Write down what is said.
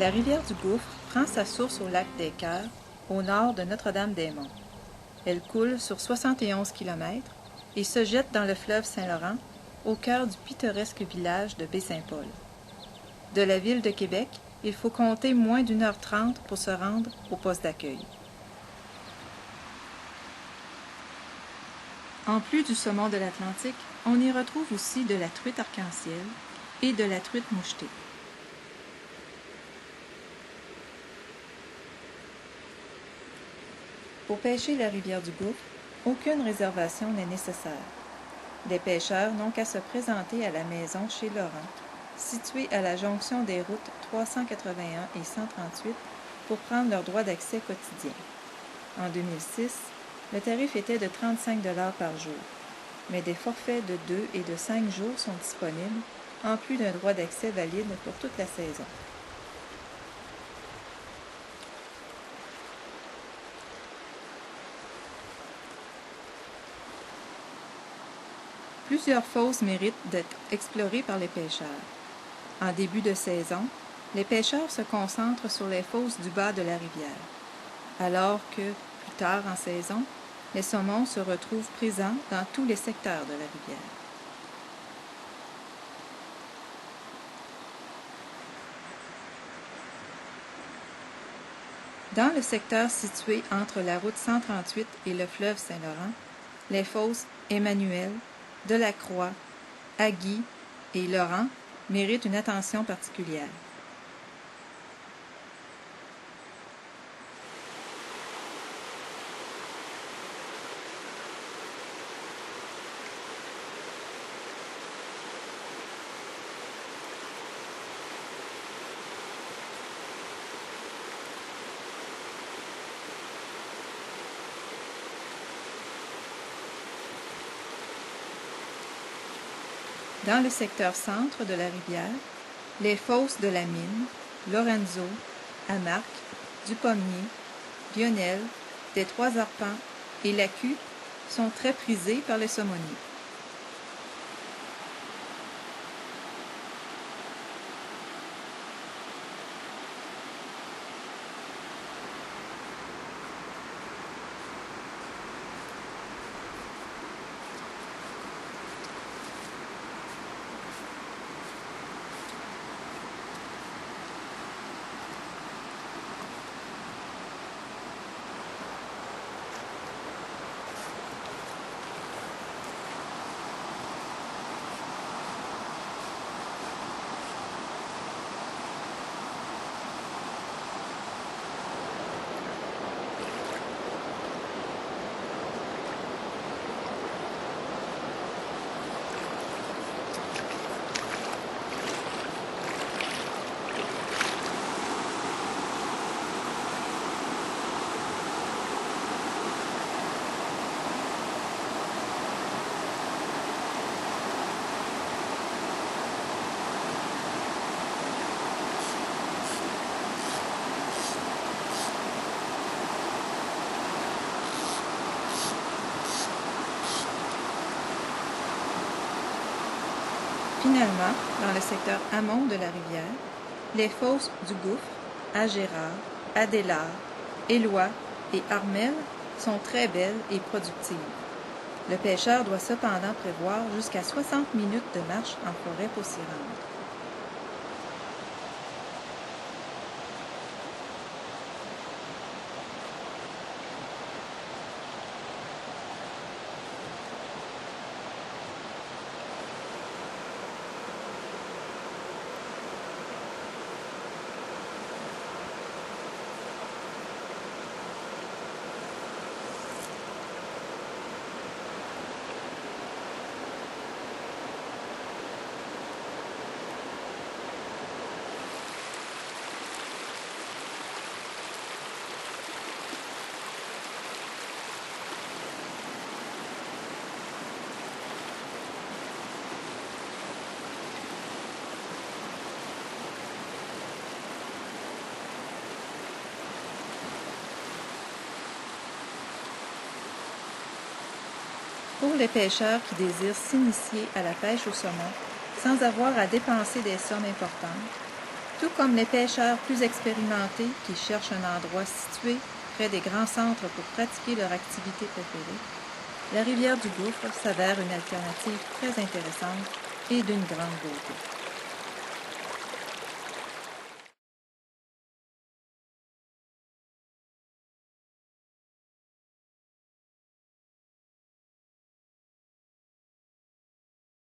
La rivière du Gouffre prend sa source au lac des Cœurs, au nord de Notre-Dame-des-Monts. Elle coule sur 71 km et se jette dans le fleuve Saint-Laurent, au cœur du pittoresque village de Baie-Saint-Paul. De la ville de Québec, il faut compter moins d'1h30 pour se rendre au poste d'accueil. En plus du saumon de l'Atlantique, on y retrouve aussi de la truite arc-en-ciel et de la truite mouchetée. Pour pêcher la rivière du Gouffre, aucune réservation n'est nécessaire. Les pêcheurs n'ont qu'à se présenter à la maison chez Laurent, située à la jonction des routes 381 et 138, pour prendre leur droit d'accès quotidien. En 2006, le tarif était de 35 $ par jour, mais des forfaits de 2 et de 5 jours sont disponibles, en plus d'un droit d'accès valide pour toute la saison. Plusieurs fosses méritent d'être explorées par les pêcheurs. En début de saison, les pêcheurs se concentrent sur les fosses du bas de la rivière, alors que, plus tard en saison, les saumons se retrouvent présents dans tous les secteurs de la rivière. Dans le secteur situé entre la route 138 et le fleuve Saint-Laurent, les fosses Emmanuel, Delacroix, Agui et Laurent méritent une attention particulière. Dans le secteur centre de la rivière, les fosses de la Mine, Lorenzo, Amarc, du Pommier, Lionel, des Trois Arpents et l'Acu sont très prisées par les saumoniers. Finalement, dans le secteur amont de la rivière, les fosses du Gouffre, à Gérard, Adélard, Éloy et Armel sont très belles et productives. Le pêcheur doit cependant prévoir jusqu'à 60 minutes de marche en forêt pour s'y rendre. Pour les pêcheurs qui désirent s'initier à la pêche au saumon sans avoir à dépenser des sommes importantes, Tout comme les pêcheurs plus expérimentés qui cherchent un endroit situé près des grands centres pour pratiquer leur activité préférée, la rivière du Gouffre s'avère une alternative très intéressante et d'une grande beauté.